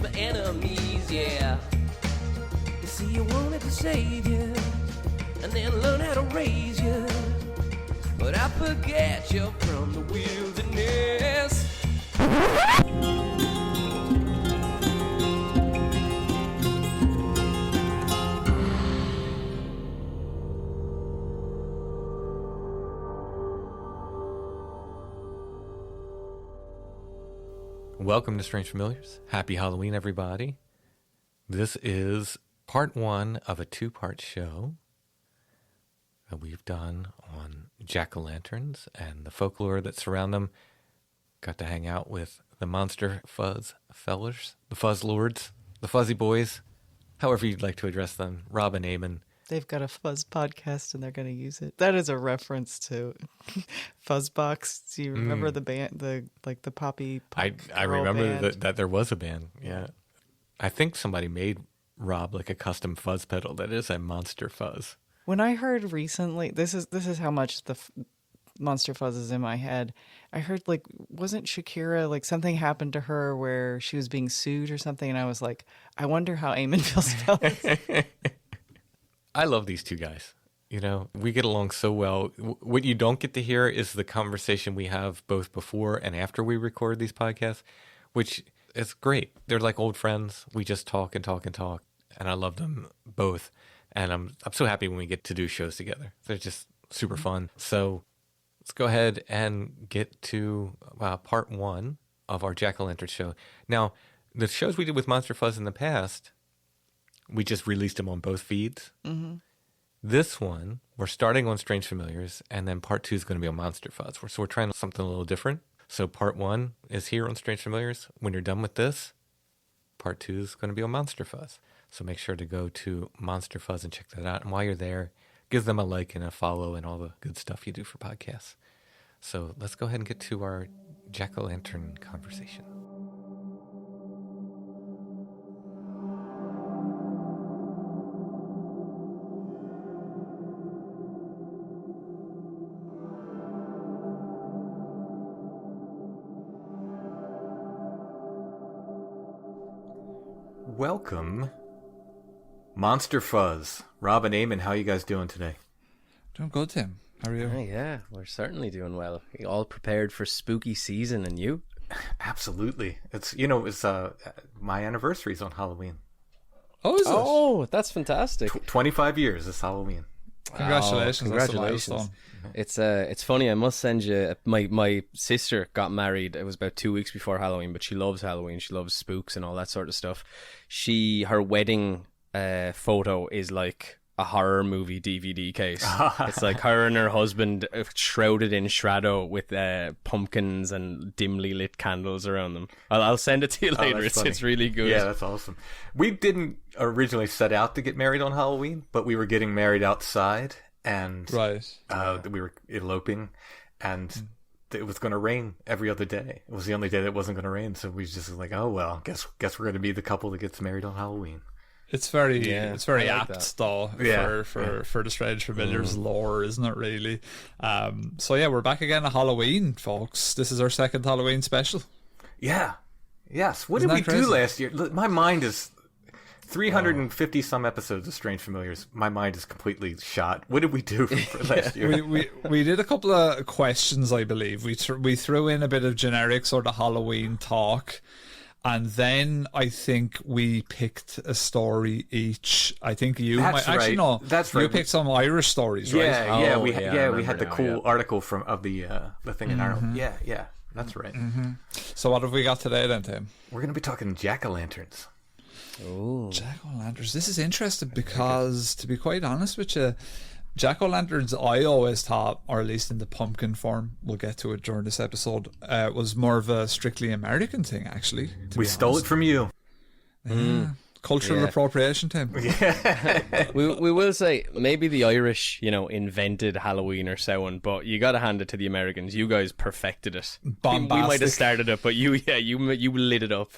against my enemies, yeah. You see, you wanted to save you, and then learn how to raise you. But I forget you're from the wilderness. Welcome to Strange Familiars. Happy Halloween, everybody. This is part one of a two-part show that we've done on jack-o'-lanterns and the folklore that surround them. Got to hang out with the Monster Fuzz fellers, the Fuzz Lords, the Fuzzy Boys, however you'd like to address them, Rob and Eamonn. They've got a Fuzz podcast and they're going to use it. That is a reference to Fuzzbox. Do you remember the band, the poppy punk I remember that there was a band, yeah. I think somebody made Rob like a custom fuzz pedal that is a Monster Fuzz. When I heard recently, this is how much the Monster Fuzz is in my head. I heard wasn't Shakira, something happened to her where she was being sued or something, and I was like, I wonder how Eamon feels about this. I love these two guys. You know, we get along so well. What you don't get to hear is the conversation we have both before and after we record these podcasts, which is great. They're like old friends. We just talk and talk and talk, and I love them both. And I'm so happy when we get to do shows together. They're just super fun. So let's go ahead and get to part one of our Jack-o'-lantern show. Now, the shows we did with Monster Fuzz in the past, we just released them on both feeds. Mm-hmm. This one, we're starting on Strange Familiars, and then part two is going to be on Monster Fuzz. So we're trying something a little different. So part one is here on Strange Familiars. When you're done with this, part two is going to be on Monster Fuzz. So make sure to go to Monster Fuzz and check that out. And while you're there, give them a like and a follow and all the good stuff you do for podcasts. So let's go ahead and get to our jack-o'-lantern conversation. Welcome, Monster Fuzz. Rob and Eamon, how are you guys doing today? Doing good, Tim. How are you? Yeah, we're certainly doing well. We all prepared for spooky season, and you? Absolutely. It's my anniversary's on Halloween. Oh, is it? Oh, that's fantastic. 25 years is Halloween. Congratulations. Oh, congratulations. It's funny, I must send you, my sister got married, it was about 2 weeks before Halloween, but she loves Halloween, she loves spooks and all that sort of stuff. Her wedding photo is like a horror movie DVD case. It's like her and her husband shrouded in shadow with pumpkins and dimly lit candles around them. I'll send it to you later. It's really good. Yeah, that's awesome. We didn't originally set out to get married on Halloween, but we were getting married outside, and we were eloping, and it was going to rain every other day. It was the only day that it wasn't going to rain, so we just was like, oh well, guess we're going to be the couple that gets married on Halloween. It's very apt that. though for the Strange Familiars lore, isn't it really? So yeah, we're back again at Halloween, folks. This is our second Halloween special. Yeah. Yes. What Isn't did we that crazy? do last year? My mind is 350 some episodes of Strange Familiars. My mind is completely shot. What did we do for last year? We did a couple of questions, I believe. We threw in a bit of generic sort of Halloween talk. And then I think we picked a story each. I think you That's might actually right. no. That's you right. picked some Irish stories, right? We had the now, cool article of the thing in Ireland. Yeah, that's right. Mm-hmm. So what have we got today then, Tim? We're gonna be talking jack-o'-lanterns. Oh, Jack-o'-lanterns. This is interesting because, to be quite honest with you, jack-o'-lanterns, I always thought, or at least in the pumpkin form, we'll get to it during this episode, was more of a strictly American thing, actually. We stole it from you. Yeah. Cultural appropriation, Tim. we will say maybe the Irish, invented Halloween or so on, but you got to hand it to the Americans. You guys perfected it. Bombastic. We might have started it, but you lit it up.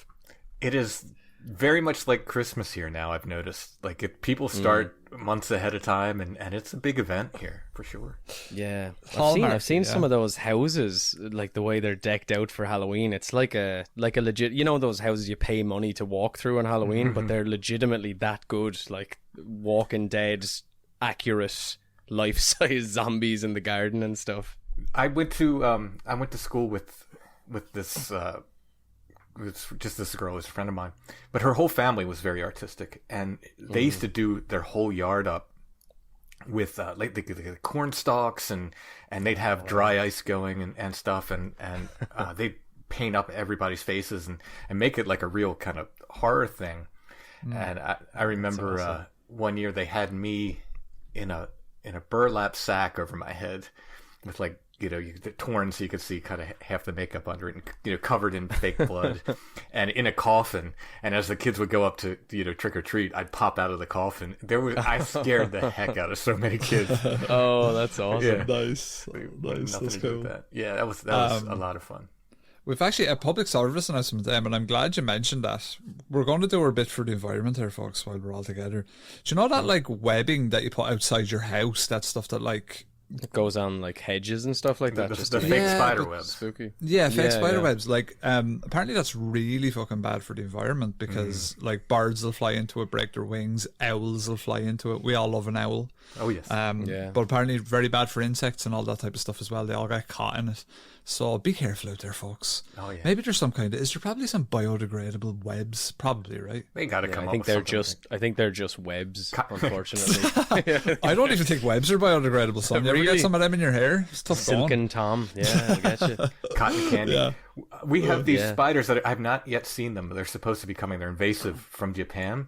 It is very much like Christmas here now, I've noticed. Like, if people start months ahead of time, and it's a big event here, for sure. Yeah. Hallmark, I've seen yeah. some of those houses, like the way they're decked out for Halloween. It's like a legit, you know, those houses you pay money to walk through on Halloween, but they're legitimately that good. Like Walking Dead, accurate, life-size zombies in the garden and stuff. I went to school with this it's just this girl who's a friend of mine, but her whole family was very artistic, and they used to do their whole yard up with like the corn stalks, and they'd have dry ice going and stuff, and they'd paint up everybody's faces and make it like a real kind of horror thing. And I remember awesome. one year they had me in a burlap sack over my head with, like, you know, torn so you could see kind of half the makeup under it, and, you know, covered in fake blood, and in a coffin. And as the kids would go up to, you know, trick or treat, I'd pop out of the coffin. I scared the heck out of so many kids. Oh, that's awesome. Yeah. Nice. Nothing That's to do with cool. that. Yeah, that was a lot of fun. We've actually a public service announcement, and I'm glad you mentioned that. We're going to do our bit for the environment here, folks, while we're all together. Do you know that, like, webbing that you put outside your house, that stuff that, like... It goes on like hedges and stuff like that. The just fake to make Yeah, spider but- webs. spooky. Yeah, fake spider yeah. webs. Like, apparently that's really fucking bad for the environment because, like, birds will fly into it, break their wings. Owls will fly into it. We all love an owl. Oh, yes. Yeah. But apparently very bad for insects and all that type of stuff as well. They all get caught in it. So be careful out there, folks. Oh, yeah. Maybe there's some kind of... Is there probably some biodegradable webs? Probably, right? They got to Yeah, come I up think with they're something. just. I think they're just webs, unfortunately. I don't even think webs are biodegradable. Son, you ever Really? get some of them in your hair? It's tough going. Silken Tom. Yeah, I get you. Cotton candy. Yeah. We have these Yeah. spiders that I've not yet seen them. They're supposed to be coming. They're invasive from Japan,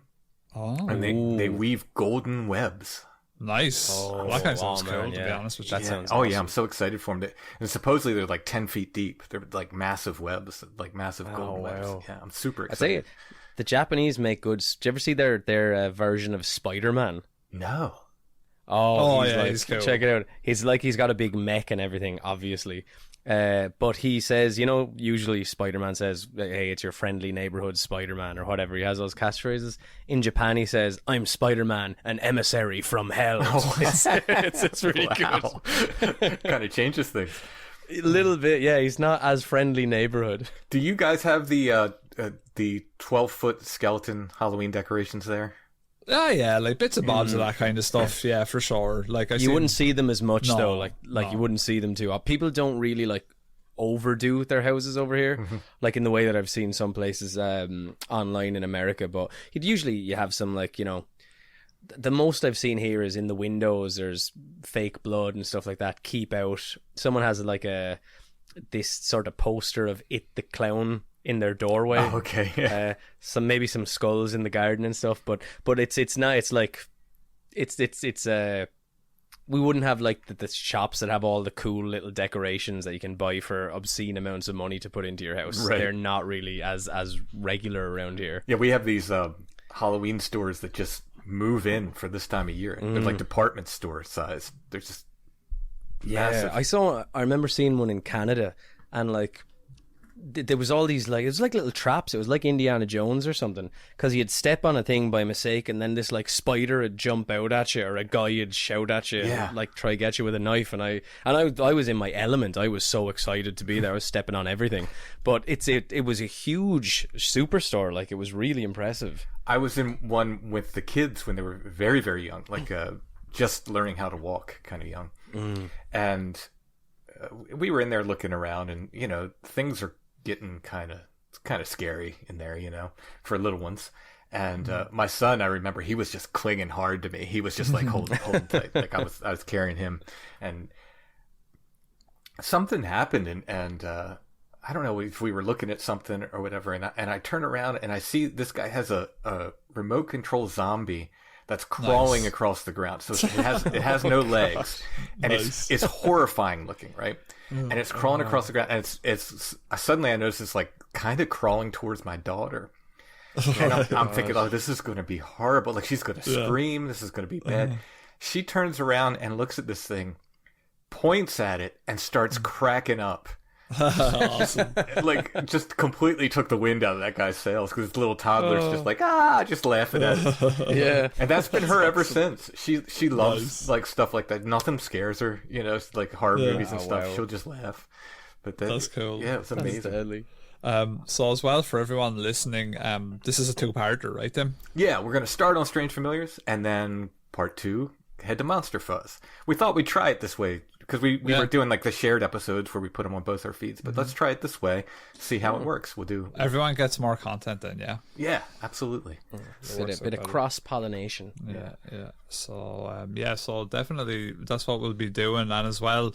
Oh, and they weave golden webs. nice. Oh, That kind of sounds oh, cool, man, to be yeah. honest with you. That sounds Oh yeah, awesome. I'm so excited for them. And supposedly they're like 10 feet deep. They're like massive webs, like massive golden webs. wow. Yeah, I'm super I say excited. the Japanese make good. Do you ever see their version of Spider-Man? No. Oh, yeah, like, he's cool. check it out. He's got a big mech and everything, obviously. But he says, you know, usually Spider-Man says, hey, it's your friendly neighborhood Spider-Man or whatever. He has those catchphrases. In Japan, he says, I'm Spider-Man, an emissary from hell. It's really Wow. Kind of changes things. good. A little bit, yeah. He's not as friendly neighborhood. Do you guys have the 12-foot skeleton Halloween decorations there? Oh yeah, like bits and bobs of that kind of stuff. Yeah, for sure. Like You wouldn't see them as much No, though. Like no. you wouldn't see them too. People don't really like overdo their houses over here, like in the way that I've seen some places online in America. But you have some, like, you know, the most I've seen here is in the windows. There's fake blood and stuff like that. Keep out. Someone has like this sort of poster of It the Clown in their doorway. Oh, okay. Yeah. Maybe some skulls in the garden and stuff, but it's not. It's like it's we wouldn't have like the shops that have all the cool little decorations that you can buy for obscene amounts of money to put into your house. Right. They're not really as regular around here. Yeah, we have these Halloween stores that just move in for this time of year. They're like department store size. They're just massive. I remember seeing one in Canada, and like there was all these, like, it was like little traps. It was like Indiana Jones or something, because you'd step on a thing by mistake and then this like spider would jump out at you, or a guy would shout at you, Yeah. and, like, try to get you with a knife. And I was in my element. I was so excited to be there. I was stepping on everything. But it was a huge superstore. Like, it was really impressive. I was in one with the kids when they were very, very young, like just learning how to walk, kind of young. And we were in there looking around, and, you know, things are getting kind of scary in there, you know, for little ones. And my son, I remember, he was just clinging hard to me. He was just like holding tight, like I was carrying him. And something happened, and I don't know if we were looking at something or whatever, and I turn around and I see this guy has a remote control zombie that's crawling across the ground. So it has no legs, and it's horrifying looking, right? And it's crawling across the ground, and it's suddenly I notice it's like kind of crawling towards my daughter, and I'm thinking, oh, this is going to be horrible. Like, she's going to scream. This is going to be bad. She turns around and looks at this thing, points at it, and starts cracking up. Awesome. Like, just completely took the wind out of that guy's sails because his little toddler's just like, just laughing at it. Yeah. And that's been her ever since. She loves like stuff like that. Nothing scares her, you know, like horror movies and stuff. wow. She'll just laugh. But That's cool. Yeah, it's amazing. Deadly. So as well, for everyone listening, this is a two-parter, right, Tim? Yeah, we're gonna start on Strange Familiars, and then part 2, head to Monster Fuzz. We thought we'd try it this way because we were doing like the shared episodes where we put them on both our feeds. But let's try it this way, see how it works. We'll do. Everyone gets more content then, yeah. Yeah, absolutely. A bit of cross-pollination. Yeah. So so definitely that's what we'll be doing. And as well,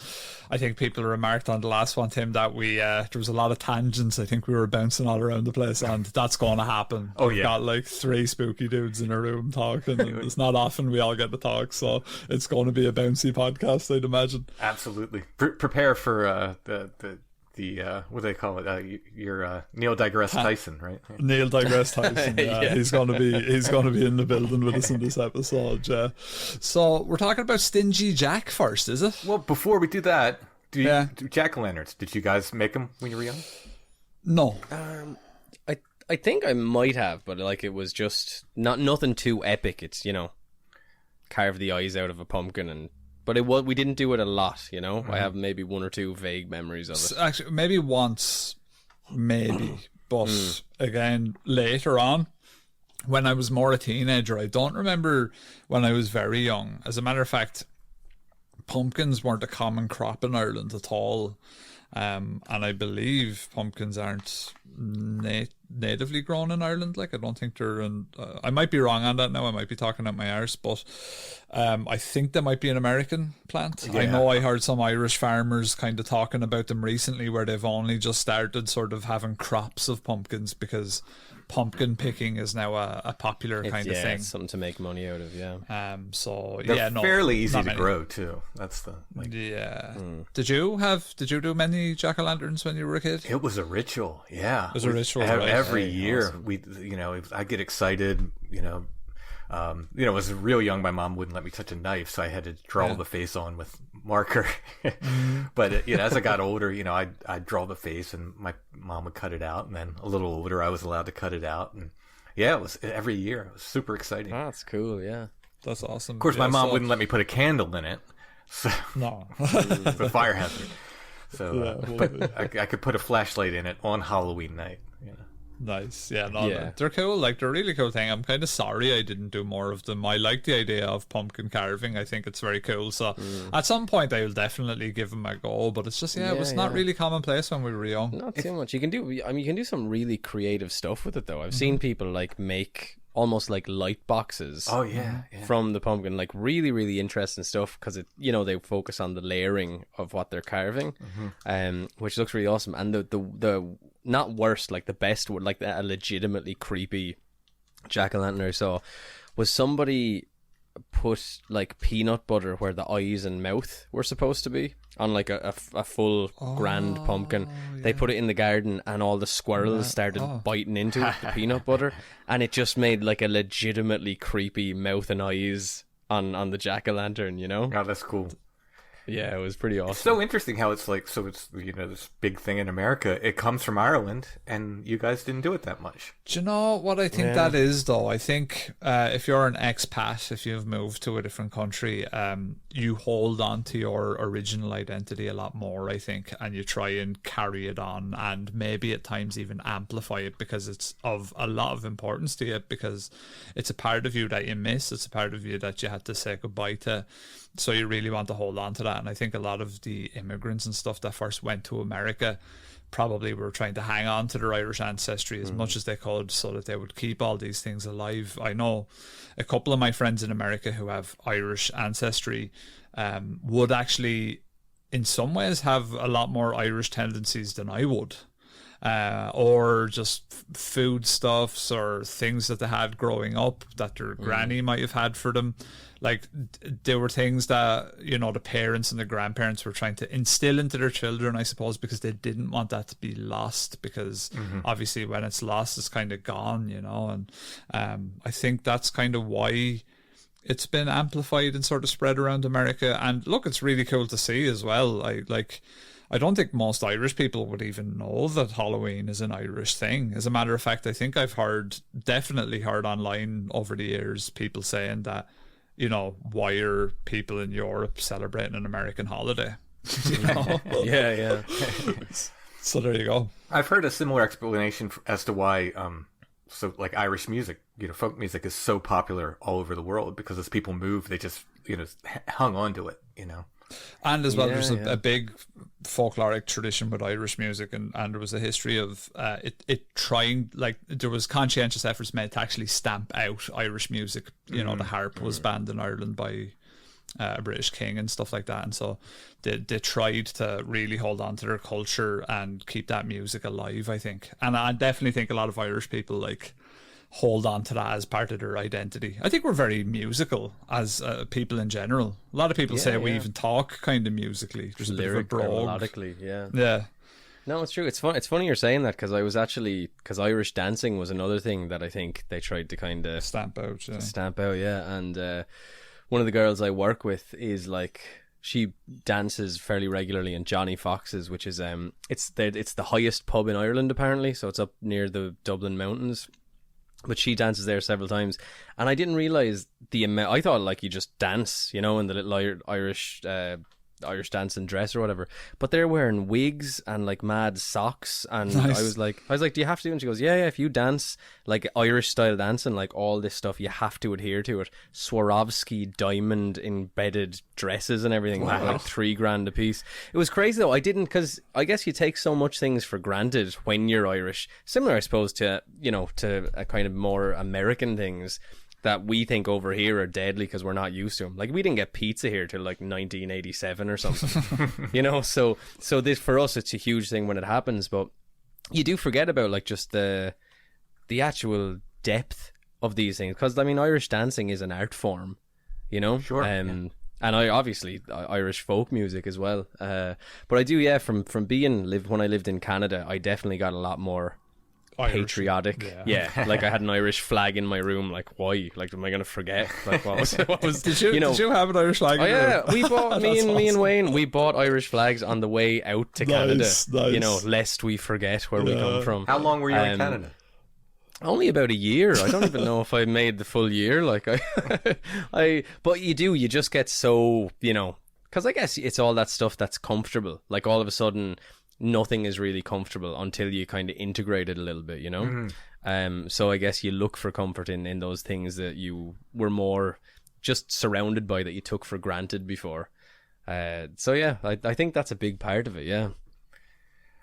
I think people remarked on the last one, Tim, that we there was a lot of tangents. I think we were bouncing all around the place, and that's going to happen. Oh, We've yeah. got like 3 spooky dudes in a room talking, and it's not often we all get to talk, so it's going to be a bouncy podcast, I'd imagine. Absolutely. Prepare for the what do they call it? Your Neil deGrasse Tyson, right? Neil deGrasse Tyson. Yeah, he's going to be in the building with us in this episode. Yeah. So we're talking about Stingy Jack first, is it? Well, before we do that, do jack-o'-lanterns? Did you guys make them when you were young? No. I think I might have, but like it was just nothing too epic. It's, you know, carve the eyes out of a pumpkin but we didn't do it a lot, you know. I have maybe 1 or 2 vague memories of it. Actually, maybe once, but again later on, when I was more a teenager. I don't remember when I was very young. As a matter of fact, pumpkins weren't a common crop in Ireland at all. And I believe pumpkins aren't natively grown in Ireland. Like, I don't think they're in. I might be wrong on that now. I might be talking out my arse, but I think they might be an American plant. Yeah. I know I heard some Irish farmers kind of talking about them recently, where they've only just started sort of having crops of pumpkins because pumpkin picking is now a popular kind of thing. It's something to make money out of. Yeah. So They're fairly easy to grow too. That's the yeah. Did you do many jack-o'-lanterns when you were a kid? It was a ritual. Yeah, it was a ritual. Right? Every year awesome. I get excited. I was real young. My mom wouldn't let me touch a knife, so I had to draw the face on with marker. But as I got older, I'd draw the face, and my mom would cut it out. And then a little older, I was allowed to cut it out. And it was every year. It was super exciting. Oh, that's cool. Yeah, that's awesome. Of course, my mom wouldn't let me put a candle in it. So no, it's a fire hazard. So, but I could put a flashlight in it on Halloween night. Yeah. Nice. Yeah, they're cool. Like, they're a really cool thing. I'm kind of sorry I didn't do more of them. I like the idea of pumpkin carving. I think it's very cool. So at some point I will definitely give them a go, but it's just it was not really commonplace when we were young. Not too much. You can do some really creative stuff with it though. I've seen people like make almost like light boxes from the pumpkin, like really, really interesting stuff, because they focus on the layering of what they're carving, which looks really awesome. And the not worst, like the best, like a legitimately creepy jack-o'-lantern I saw was somebody put like peanut butter where the eyes and mouth were supposed to be on like a full grand pumpkin. They put it in the garden, and all the squirrels started biting into it, the peanut butter, and it just made like a legitimately creepy mouth and eyes on the jack-o'-lantern, Oh, that's cool. Yeah, it was pretty awesome. It's so interesting how it's like, so it's, this big thing in America. It comes from Ireland, and you guys didn't do it that much. Do you know what I think that is, though? I think if you're an expat, if you've moved to a different country, you hold on to your original identity a lot more, I think, and you try and carry it on, and maybe at times even amplify it, because it's of a lot of importance to you, because it's a part of you that you miss. It's a part of you that you had to say goodbye to. So you really want to hold on to that. And I think a lot of the immigrants and stuff that first went to America probably were trying to hang on to their Irish ancestry as much as they could, so that they would keep all these things alive. I know a couple of my friends in America who have Irish ancestry would actually in some ways have a lot more Irish tendencies than I would. Or just foodstuffs or things that they had growing up that their granny might have had for them. Like, there were things that, the parents and the grandparents were trying to instill into their children, I suppose, because they didn't want that to be lost, because obviously when it's lost, it's kind of gone, and I think that's kind of why it's been amplified and sort of spread around America. And look, it's really cool to see as well. I don't think most Irish people would even know that Halloween is an Irish thing. As a matter of fact, I think I've definitely heard online over the years people saying that, you know, why are people in Europe celebrating an American holiday? You know? Yeah. So there you go. I've heard a similar explanation as to why, so like Irish music, you know, folk music is so popular all over the world because as people move, they just, you know, hung on to it, you know. And as well, there's a big folkloric tradition with Irish music, and there was a history of it trying, like, there was conscientious efforts made to actually stamp out Irish music. You know, the harp was banned in Ireland by a British king and stuff like that, and so they tried to really hold on to their culture and keep that music alive, I think. And I definitely think a lot of Irish people, like, hold on to that as part of their identity. I think we're very musical as people in general. A lot of people say we even talk kind of musically. There's a bit of a brogue. Melodically, yeah. Yeah. No, it's true. It's funny you're saying that, because I was actually, because Irish dancing was another thing that I think they tried to kind of stamp out. Yeah. And one of the girls I work with is like, she dances fairly regularly in Johnny Fox's, which is it's the highest pub in Ireland apparently, so it's up near the Dublin mountains. But she dances there several times, and I didn't realize the amount. I thought like you just dance, you know, in the little Irish dancing dress or whatever. But they're wearing wigs and like mad socks, and nice. I was like, do you have to do it? And she goes, yeah. If you dance like Irish style dancing, like all this stuff, you have to adhere to it. Swarovski diamond embedded dresses and everything, like $3,000 a piece. It was crazy though. I didn't, because I guess you take so much things for granted when you're Irish. Similar, I suppose, to, you know, to a kind of more American things that we think over here are deadly because we're not used to them. Like, we didn't get pizza here till like 1987 or something. You know, so this, for us, it's a huge thing when it happens, but you do forget about like just the actual depth of these things, because I mean, Irish dancing is an art form, you know. Sure. And I obviously Irish folk music as well. But I do, from being when I lived in Canada, I definitely got a lot more Irish. Patriotic. Yeah. Like, I had an Irish flag in my room. Like, why? Like, am I going to forget? Like, what was did you have an Irish flag? Oh yeah, we bought me and Wayne. We bought Irish flags on the way out to Canada. Nice. You know, lest we forget where we come from. How long were you in Canada? Only about a year. I don't even know if I made the full year. Like, but you just get so, you know, because I guess it's all that stuff that's comfortable. Like, all of a sudden, nothing is really comfortable until you kind of integrate it a little bit, you know? Mm-hmm. So I guess you look for comfort in those things that you were more just surrounded by, that you took for granted before. So yeah, I think that's a big part of it, yeah.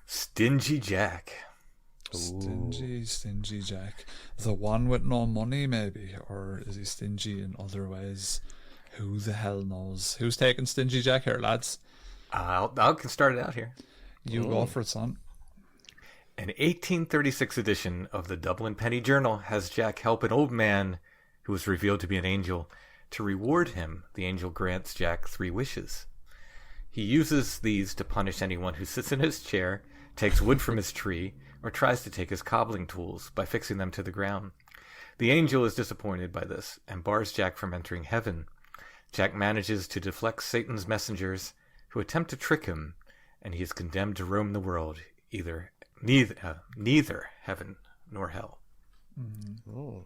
Stingy Jack. Stingy Jack. The one with no money, maybe? Or is he stingy in other ways? Who the hell knows? Who's taking Stingy Jack here, lads? I can start it out here. You go for it, son. An 1836 edition of the Dublin Penny Journal has Jack help an old man who is revealed to be an angel. To reward him, the angel grants Jack 3 wishes. He uses these to punish anyone who sits in his chair, takes wood from his tree, or tries to take his cobbling tools by fixing them to the ground. The angel is disappointed by this and bars Jack from entering heaven. Jack manages to deflect Satan's messengers, who attempt to trick him, and he is condemned to roam the world, neither heaven nor hell. Mm-hmm. Oh.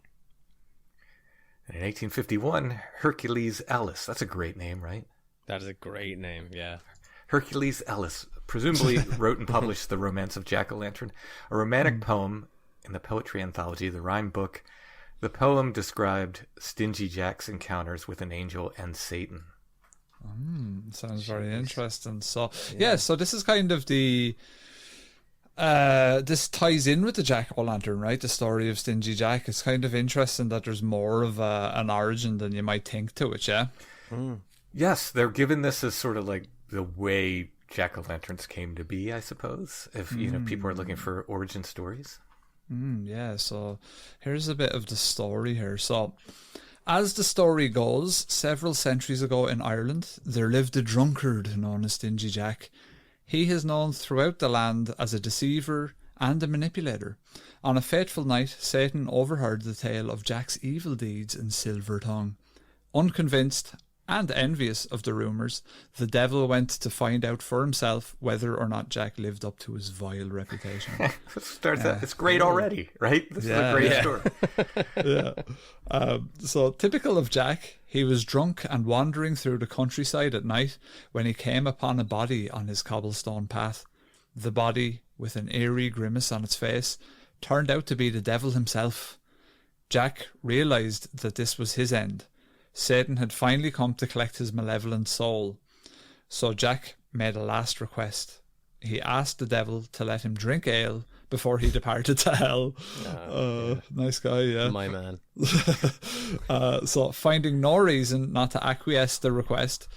And in 1851, Hercules Ellis, that's a great name, right? That is a great name, yeah. Hercules Ellis presumably wrote and published The Romance of Jack-o'-lantern, a romantic poem in the poetry anthology The Rhyme Book. The poem described Stingy Jack's encounters with an angel and Satan. Sounds very interesting. So so this is kind of the this ties in with the Jack-o'-lantern, right? The story of Stingy Jack. It's kind of interesting that there's more of an origin than you might think to it. Yes, they're given this as sort of like the way Jack-o'-lanterns came to be, I suppose, if you know people are looking for origin stories. So here's a bit of the story here. So, as the story goes, several centuries ago in Ireland, there lived a drunkard known as Stingy Jack. He is known throughout the land as a deceiver and a manipulator. On a fateful night, Satan overheard the tale of Jack's evil deeds in silver tongue. Unconvinced and envious of the rumours, the devil went to find out for himself whether or not Jack lived up to his vile reputation. It's great already, right? This is a great story. So typical of Jack, he was drunk and wandering through the countryside at night when he came upon a body on his cobblestone path. The body, with an eerie grimace on its face, turned out to be the devil himself. Jack realised that this was his end. Satan had finally come to collect his malevolent soul. So Jack made a last request. He asked the devil to let him drink ale before he departed to hell. Nice guy, yeah. My man. So finding no reason not to acquiesce the request,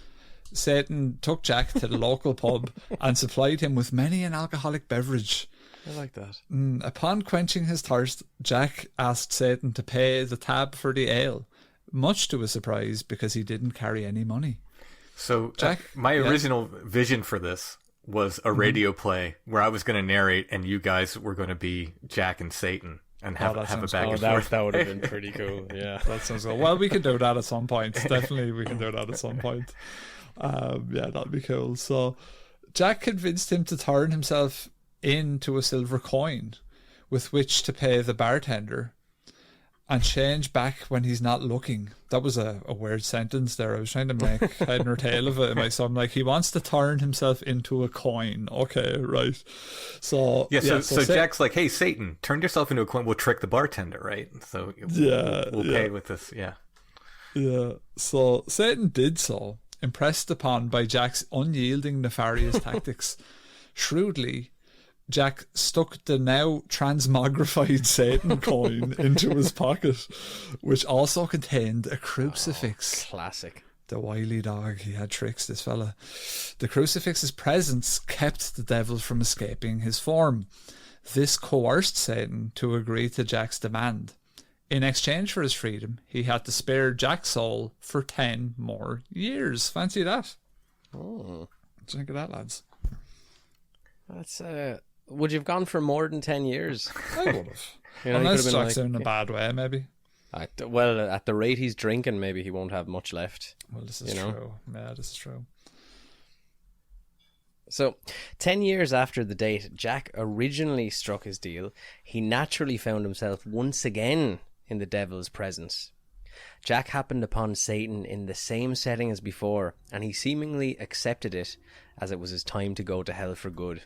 Satan took Jack to the local pub and supplied him with many an alcoholic beverage. I like that. Upon quenching his thirst, Jack asked Satan to pay the tab for the ale, much to his surprise because he didn't carry any money. So Jack, my original vision for this was a radio play where I was going to narrate and you guys were going to be Jack and Satan and have a back and forth. That would have been pretty cool. Yeah, that sounds cool. Well, we can do that at some point. Definitely, we can do that at some point. Yeah, that'd be cool. So Jack convinced him to turn himself into a silver coin with which to pay the bartender and change back when he's not looking. That was a weird sentence there. I was trying to make head or tail of it. So I'm like, he wants to turn himself into a coin. Okay, right. So so Jack's like, hey, Satan, turn yourself into a coin. We'll trick the bartender, right? So we'll pay with this. Yeah. So Satan did so, impressed upon by Jack's unyielding nefarious tactics. Shrewdly, Jack stuck the now transmogrified Satan coin into his pocket, which also contained a crucifix. Classic. The wily dog, he had tricks, this fella. The crucifix's presence kept the devil from escaping his form. This coerced Satan to agree to Jack's demand. In exchange for his freedom, he had to spare Jack's soul for 10 more years. Fancy that? Oh. What do you think of that, lads? That's would you have gone for more than 10 years? I would have. Unless Jack's in a bad way, maybe. Well, at the rate he's drinking, maybe he won't have much left. Well, this is true. Yeah, this is true. So, 10 years after the date Jack originally struck his deal, he naturally found himself once again in the devil's presence. Jack happened upon Satan in the same setting as before, and he seemingly accepted it as it was his time to go to hell for good.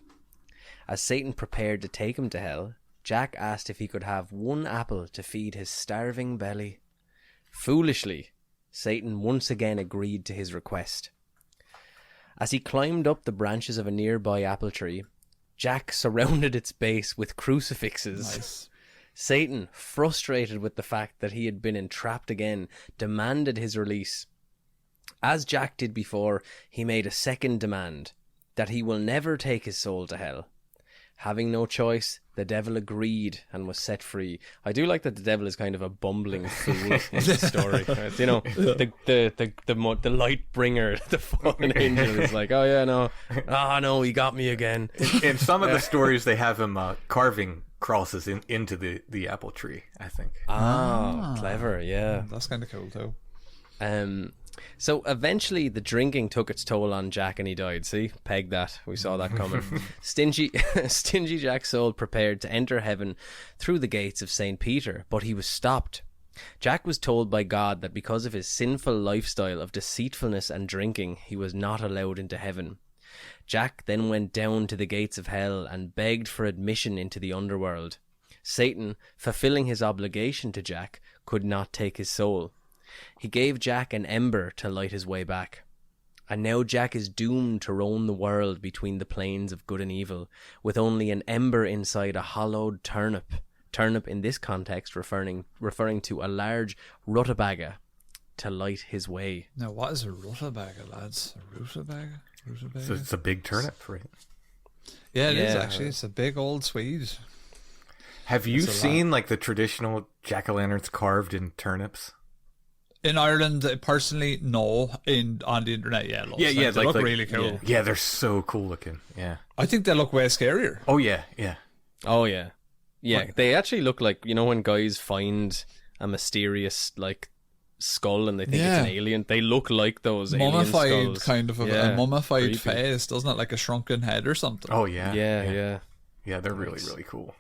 As Satan prepared to take him to hell, Jack asked if he could have one apple to feed his starving belly. Foolishly, Satan once again agreed to his request. As he climbed up the branches of a nearby apple tree, Jack surrounded its base with crucifixes. Nice. Satan, frustrated with the fact that he had been entrapped again, demanded his release. As Jack did before, he made a second demand, that he will never take his soul to hell. Having no choice, the devil agreed and was set free. I do like that the devil is kind of a bumbling fool in this story. You know, the light bringer, the fallen angel is like, oh yeah, no, he got me again. In some of the stories, they have him carving crosses into the apple tree, I think. Clever, yeah. That's kind of cool too. So eventually the drinking took its toll on Jack and he died. See? Peg that. We saw that coming. Stingy Jack's soul prepared to enter heaven through the gates of St. Peter, but he was stopped. Jack was told by God that because of his sinful lifestyle of deceitfulness and drinking, he was not allowed into heaven. Jack then went down to the gates of hell and begged for admission into the underworld. Satan, fulfilling his obligation to Jack, could not take his soul. He gave Jack an ember to light his way back. And now Jack is doomed to roam the world between the planes of good and evil, with only an ember inside a hollowed turnip. Turnip in this context referring to a large rutabaga to light his way. Now, what is a rutabaga, lads? A rutabaga? So it's a big turnip, right? Yeah, it is actually. It's a big old Swede. Have you seen like the traditional jack-o'-lanterns carved in turnips? In Ireland, personally, no. On the internet, yeah. They look really cool. Yeah, they're so cool looking. Yeah, I think they look way scarier. Oh yeah. Oh yeah, yeah. They actually look like, you know, when guys find a mysterious like skull and they think it's an alien. They look like those mummified alien skulls. kind of Yeah, a mummified creepy. face, doesn't it? Like a shrunken head or something. Oh yeah, Yeah. yeah. They're really really cool.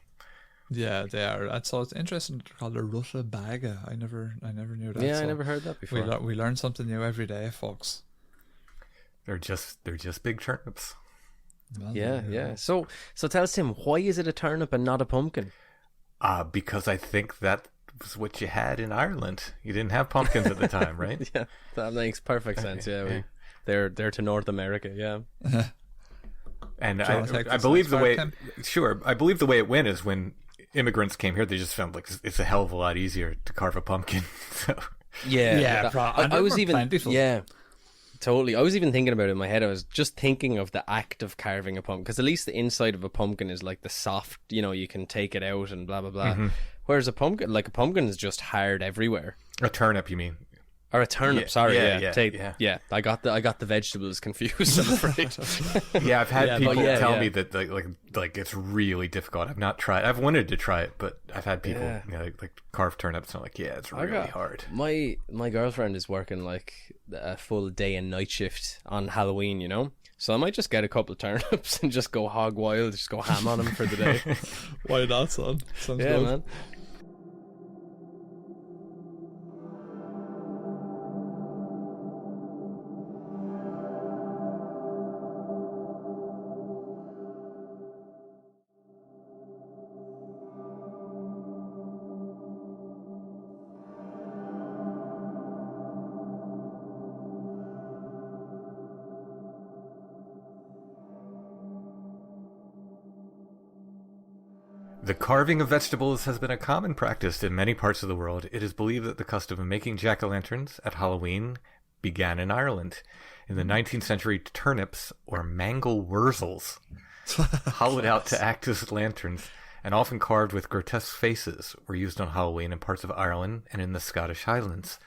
Yeah, they are. So it's interesting they're called a rutabaga. I never knew that. Yeah, so I never heard that before. we learn something new every day, folks. They're just big turnips. Well, Yeah. So tell us, Tim, why is it a turnip and not a pumpkin? Because I think that was what you had in Ireland. You didn't have pumpkins at the time, right? Yeah, that makes perfect sense. Yeah, they're to North America. Yeah. And Do you wanna take I this believe next the part, way, Tim? sure, I believe the way it went is when immigrants came here, they just found like it's a hell of a lot easier to carve a pumpkin. So Yeah. and I they was were even plentiful. totally. I was even thinking about it in my head. I was just thinking of the act of carving a pumpkin, because at least the inside of a pumpkin is like the soft. You can take it out and blah blah blah. Whereas a pumpkin is just hard everywhere. a turnip, you mean? Or a turnip, Yeah, sorry, yeah. yeah. I got the vegetables confused. I'm afraid. Yeah, I've had people but tell me that like it's really difficult. I've not tried. I've wanted to try it, but I've had people like carve turnips, and I'm like, yeah, it's really hard. My girlfriend is working like a full day and night shift on Halloween, so I might just get a couple of turnips and just go hog wild, just go ham on them for the day. Why not, son? Sounds Yeah, good. man. The carving of vegetables has been a common practice in many parts of the world. It is believed that the custom of making jack-o'-lanterns at Halloween began in Ireland. In the 19th century, turnips, or mangel wurzels, hollowed out to act as lanterns and often carved with grotesque faces, were used on Halloween in parts of Ireland and in the Scottish Highlands.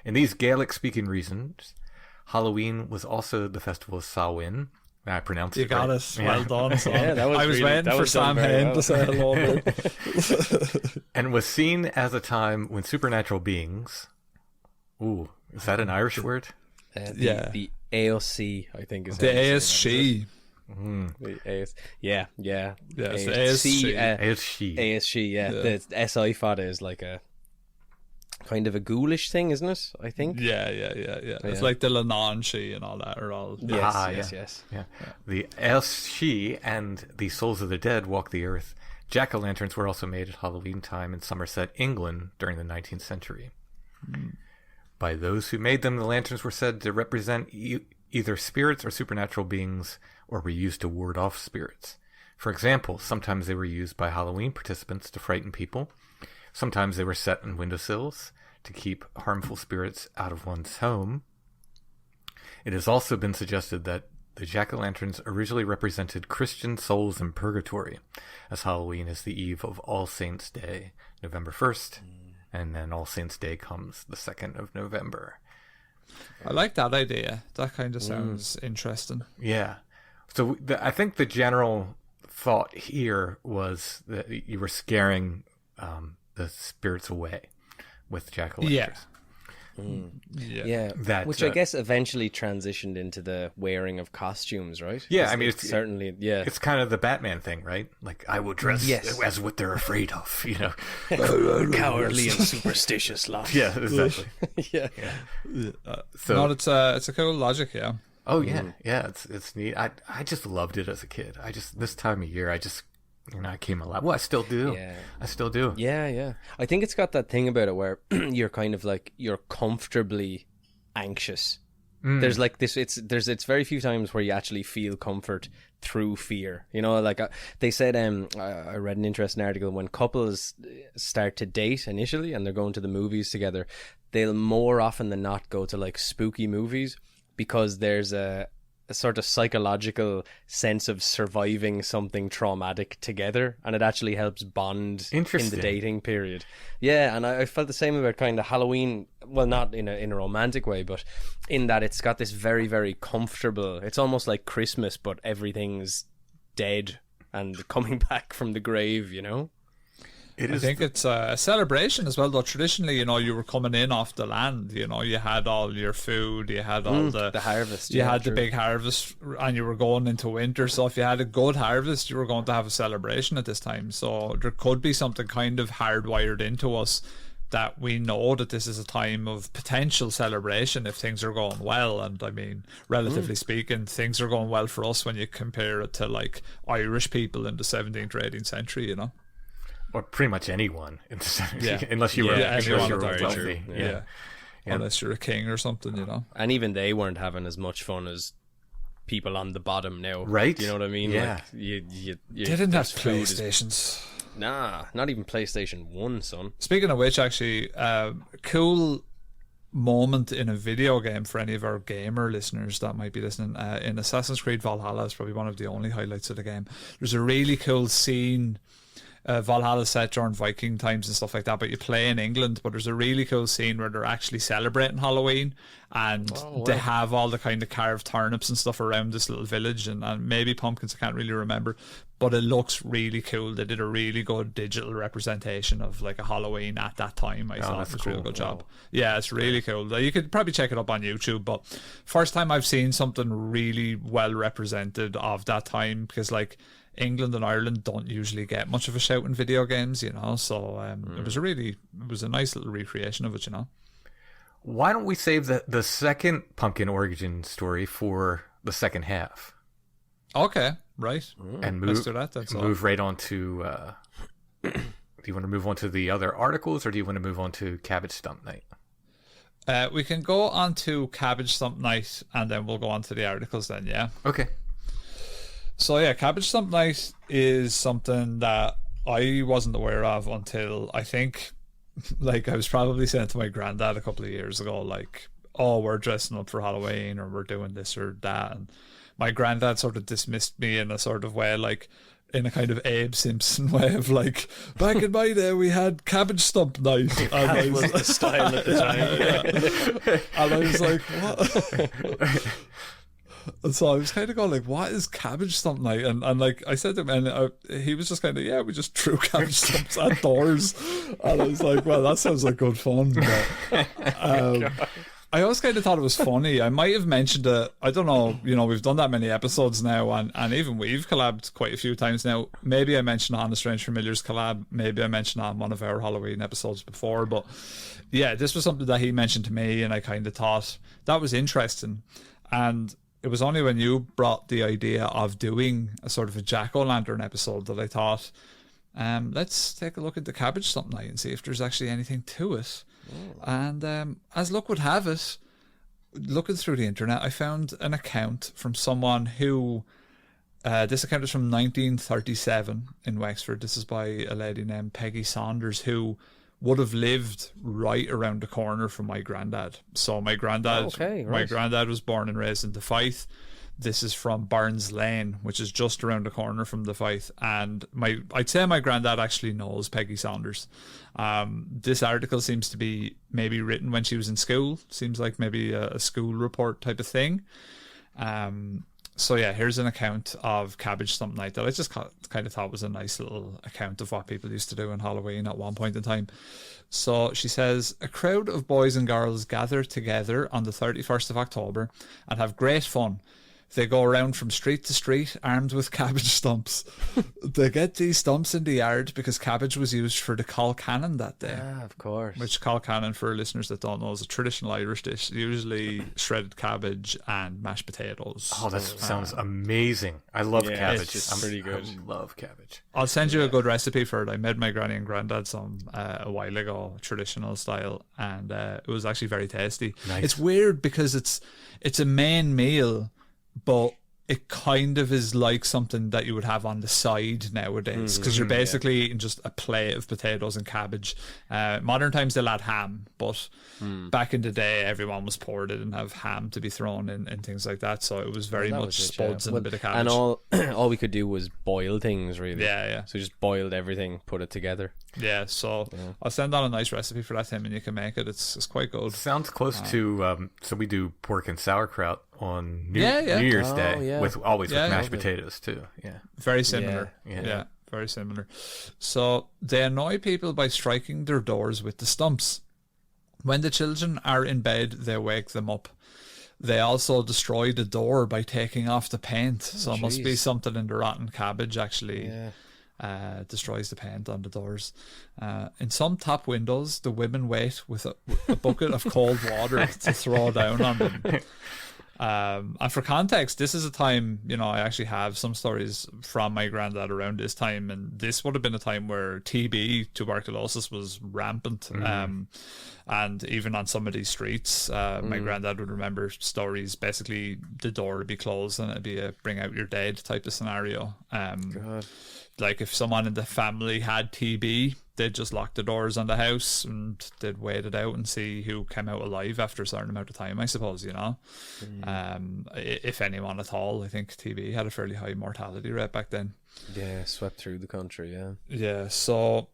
In these Gaelic-speaking regions, Halloween was also the festival of Samhain. I pronounced You it got right. it. Well done, son. Yeah, that was I was really- waiting that for was done Sam very Hain well. to say hello. Mate. And was seen as a time when supernatural beings... Ooh, is that an Irish word? Yeah. The AOC, I think is The how you say ASC. that. The AS, yeah. Yeah, it's ASC, ASC. It's she. ASC, yeah. The SI fada is like a kind of a ghoulish thing, isn't it? I think. Yeah. It's Yeah. like the Lananshi and all that are all. Yes. Yeah. The Elshi and the souls of the dead walk the earth. Jack-o'-lanterns were also made at Halloween time in Somerset, England during the 19th century. By those who made them, the lanterns were said to represent either spirits or supernatural beings, or were used to ward off spirits. For example, sometimes they were used by Halloween participants to frighten people. Sometimes they were set on windowsills to keep harmful spirits out of one's home. It has also been suggested that the jack-o'-lanterns originally represented Christian souls in purgatory, as Halloween is the eve of All Saints' Day, November 1st, and then All Saints' Day comes the 2nd of November. I like that idea. That kind of sounds interesting. Yeah. So I think the general thought here was that you were scaring the spirits away with jack-o'-lanterns. Yeah. That, Which I guess eventually transitioned into the wearing of costumes, right? Yeah, I mean, it's certainly, yeah. It's kind of the Batman thing, right? Like, I will dress as what they're afraid of, you know? Cowardly and superstitious lot. Yeah, exactly. Yeah. So, No, it's a cool logic, yeah. oh, yeah. Yeah, it's neat. I just loved it as a kid. This time of year, I came alive. Well, I still do. Yeah. I still do. Yeah. I think it's got that thing about it where you're kind of like, you're comfortably anxious. There's like this, it's very few times where you actually feel comfort through fear. You know, like they said, I read an interesting article, when couples start to date initially and they're going to the movies together, they'll more often than not go to like spooky movies, because there's a sort of psychological sense of surviving something traumatic together, and it actually helps bond in the Interesting. dating period. Yeah, and I felt the same about kind of Halloween. Well, not in a romantic way, but in that it's got this very, very comfortable. It's almost like Christmas, but everything's dead and coming back from the grave. You know? It I is. think it's a celebration as well, though. Traditionally, you were coming in off the land. You had all your food, you had all the harvest. you yeah, had the true. big harvest, and you were going into winter. So if you had a good harvest, you were going to have a celebration at this time. So there could be something kind of hardwired into us that we know that this is a time of potential celebration if things are going well. And I mean, relatively speaking, things are going well for us when you compare it to like Irish people in the 17th or 18th century, or pretty much anyone in the Yeah. unless you were, Yeah, unless anyone you were that's wealthy. true. Yeah. Unless you're a king or something. And even they weren't having as much fun as people on the bottom now. Right. You know what I mean? Yeah. Like, you They didn't have there's food is- PlayStations. Nah, not even PlayStation 1, son. Speaking of which, actually, cool moment in a video game for any of our gamer listeners that might be listening. In Assassin's Creed Valhalla is probably one of the only highlights of the game. There's a really cool scene. Valhalla set during Viking times and stuff like that, but you play in England. But there's a really cool scene where they're actually celebrating Halloween, and they have all the kind of carved turnips and stuff around this little village, and maybe pumpkins. I can't really remember, but it looks really cool. They did a really good digital representation of like a Halloween at that time. I thought it was a real good job. Yeah, it's really cool. You could probably check it up on YouTube, but first time I've seen something really well represented of that time, because like England and Ireland don't usually get much of a shout in video games, so it was a nice little recreation of it. Why don't we save the second pumpkin origin story for the second half? Okay, right. And move, Let's do that. That's all. move right on to do you want to move on to the other articles, or do you want to move on to Cabbage Stump Night? We can go on to Cabbage Stump Night, and then we'll go on to the articles then, yeah? Okay. So yeah, Cabbage Stump Night is something that I wasn't aware of until I think, like, I was probably saying to my granddad a couple of years ago, like, oh, we're dressing up for Halloween, or we're doing this or that, and my granddad sort of dismissed me in a sort of way, like, in a kind of Abe Simpson way of like, back in my day we had Cabbage Stump Night, and I was The style at the time. and I was like, what? And so I was kind of going like, what is Cabbage Stump Night? And like I said to him, and he was just kind of, yeah, we just threw cabbage stumps at doors. And I was like, well, that sounds like good fun. But, I always kind of thought it was funny. I might have mentioned it. I don't know. We've done that many episodes now, and even we've collabed quite a few times now. Maybe I mentioned it on the Strange Familiars collab. Maybe I mentioned it on one of our Halloween episodes before. But yeah, this was something that he mentioned to me, and I kind of thought that was interesting. And it was only when you brought the idea of doing a sort of a jack-o'-lantern episode that I thought, let's take a look at the Cabbage Stump Night and see if there's actually anything to it. And as luck would have it, looking through the internet, I found an account from someone who, this account is from 1937 in Wexford. This is by a lady named Peggy Saunders, who would have lived right around the corner from my granddad. So my granddad, my granddad was born and raised in the Fife. This is from Barnes Lane, which is just around the corner from the Fife. And I'd say my granddad actually knows Peggy Saunders. This article seems to be maybe written when she was in school. Seems like maybe a school report type of thing. So yeah, here's an account of Cabbage Stump Night that I just kind of thought was a nice little account of what people used to do on Halloween at one point in time. So she says, a crowd of boys and girls gather together on the 31st of October and have great fun. They go around from street to street armed with cabbage stumps. They get these stumps in the yard because cabbage was used for the colcannon that day. Ah, of course. Which colcannon, for listeners that don't know, is a traditional Irish dish, usually shredded cabbage and mashed potatoes. Oh, that sounds amazing. I love cabbage. It's pretty good. I love cabbage. I'll send you a good recipe for it. I made my granny and granddad some a while ago, traditional style, and it was actually very tasty. Nice. It's weird because it's a main meal, but it kind of is like something that you would have on the side nowadays, because you're basically eating just a plate of potatoes and cabbage. Modern times they'll add ham, but back in the day everyone was poor. They didn't have ham to be thrown in and things like that, so it was very much spuds and a bit of cabbage. And all we could do was boil things, really. Yeah. So just boiled everything, put it together. Yeah, so I'll send on a nice recipe for that, Tim, and you can make it. It's quite good. Sounds close to so we do pork and sauerkraut on New Yeah. Year's Oh, Day yeah. with mashed Yeah. potatoes too. Yeah. Very similar. Yeah. very similar. So they annoy people by striking their doors with the stumps. When the children are in bed, they wake them up. They also destroy the door by taking off the paint. So it must be something in the rotten cabbage actually destroys the paint on the doors. In some top windows, the women wait with a bucket of cold water to throw down on them. And for context, this is a time, you know, I actually have some stories from my granddad around this time, and this would have been a time where TB, tuberculosis, was rampant. And even on some of these streets, my granddad would remember stories. Basically, the door would be closed and it'd be a bring out your dead type of scenario. God. Like if someone in the family had TB, they'd just lock the doors on the house and they'd wait it out and see who came out alive after a certain amount of time, I suppose, you know. If anyone at all. I think TB had a fairly high mortality rate back then. Yeah, swept through the country, Yeah, so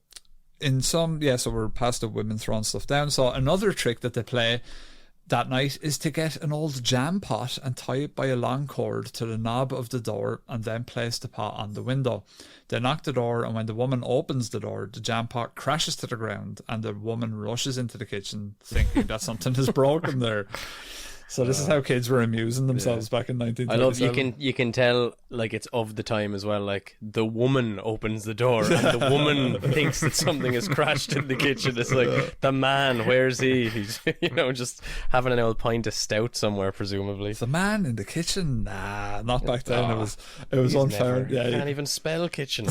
in some, so we're past the women throwing stuff down. So another trick that they play that night is to get an old jam pot and tie it by a long cord to the knob of the door and then place the pot on the window. They knock the door, and when the woman opens the door, the jam pot crashes to the ground and the woman rushes into the kitchen thinking that something is broken there. So this is how kids were amusing themselves back in 1937. I love you can tell like it's of the time as well. Like the woman opens the door and the woman thinks that something has crashed in the kitchen. It's like the man, where's he? He's just having an old pint of stout somewhere, presumably. The man in the kitchen? Nah, not back then. It was unfair. He can't even spell kitchen.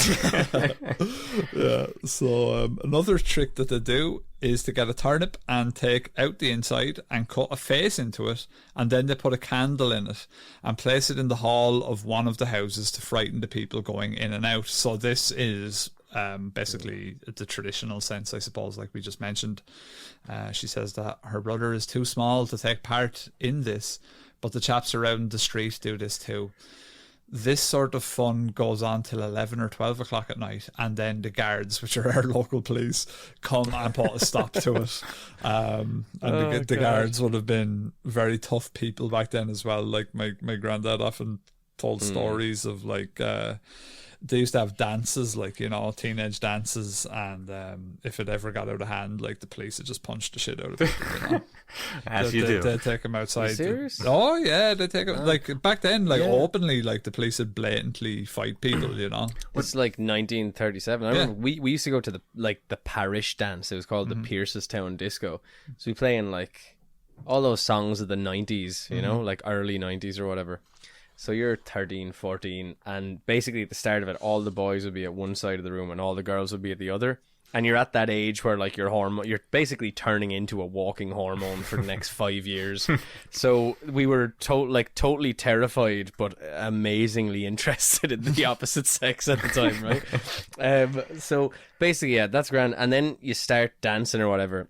Yeah. So another trick that they do is to get a turnip and take out the inside and cut a face into it, and then they put a candle in it and place it in the hall of one of the houses to frighten the people going in and out. So this is basically the traditional sense, I suppose, like we just mentioned. She says that her brother is too small to take part in this, but the chaps around the street do this too. This sort of fun goes on till 11 or 12 o'clock at night, and then the guards, which are our local police, come and put a stop to it. The guards would have been very tough people back then as well. Like my granddad often told stories of like they used to have dances, like, you know, teenage dances, and if it ever got out of hand, like the police would just punch the shit out of people, you know? As you do. They'd take them outside. Are you serious? Oh yeah, they take them like back then, like openly, like the police would blatantly fight people, you know. It's like 1937. I remember we used to go to the parish dance. It was called the Piercestown Disco. So we play in like all those songs of the 90s, you know, like early 90s or whatever. So you're 13, 14, and basically at the start of it, all the boys would be at one side of the room and all the girls would be at the other. And you're at that age where like you're basically turning into a walking hormone for the next 5 years. So we were totally terrified, but amazingly interested in the opposite sex at the time, right? So basically, that's grand. And then you start dancing or whatever.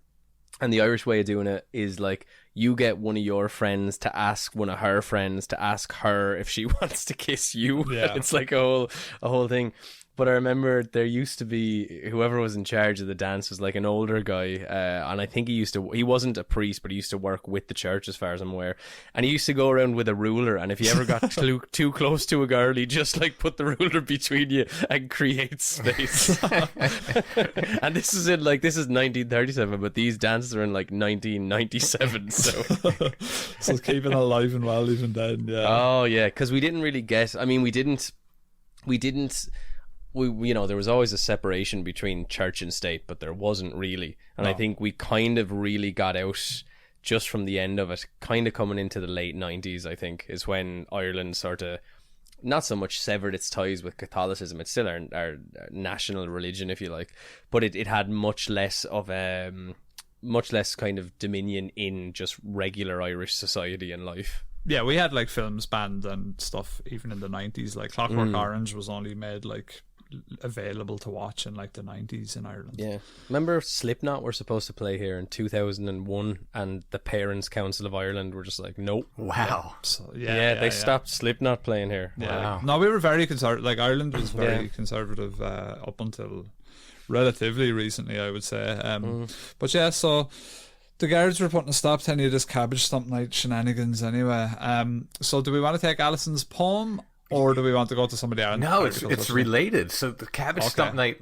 And the Irish way of doing it is like you get one of your friends to ask one of her friends to ask her if she wants to kiss you. Yeah. It's like a whole thing. But I remember there used to be, whoever was in charge of the dance was like an older guy, and I think he wasn't a priest, but he used to work with the church as far as I'm aware. And he used to go around with a ruler, and if you ever got too close to a girl, he'd just like put the ruler between you and create space. And this is 1937, but these dances are in like 1997, so so it's keeping it alive and well even then. Yeah. Oh yeah, because we didn't really get. I mean, we didn't. We there was always a separation between church and state, but there wasn't really. And I think we kind of really got out just from the end of it, kind of coming into the late 90s, I think, is when Ireland sort of not so much severed its ties with Catholicism. It's still our national religion, if you like, but it had much less kind of dominion in just regular Irish society and life. Yeah, we had like films banned and stuff even in the 90s. Like Clockwork Orange was only made like available to watch in like the 90s in Ireland. Yeah. Remember Slipknot were supposed to play here in 2001 and the Parents' Council of Ireland were just like, nope. Wow. So, they stopped Slipknot playing here. Yeah. Wow. No, we were very conservative. Like Ireland was very conservative up until relatively recently, I would say. But yeah, so the guards were putting a stop to any of this Cabbage Stump Night shenanigans anyway. So do we want to take Alison's poem? or do we want to go to somebody else? No, it's related. So the Cabbage Stump Night,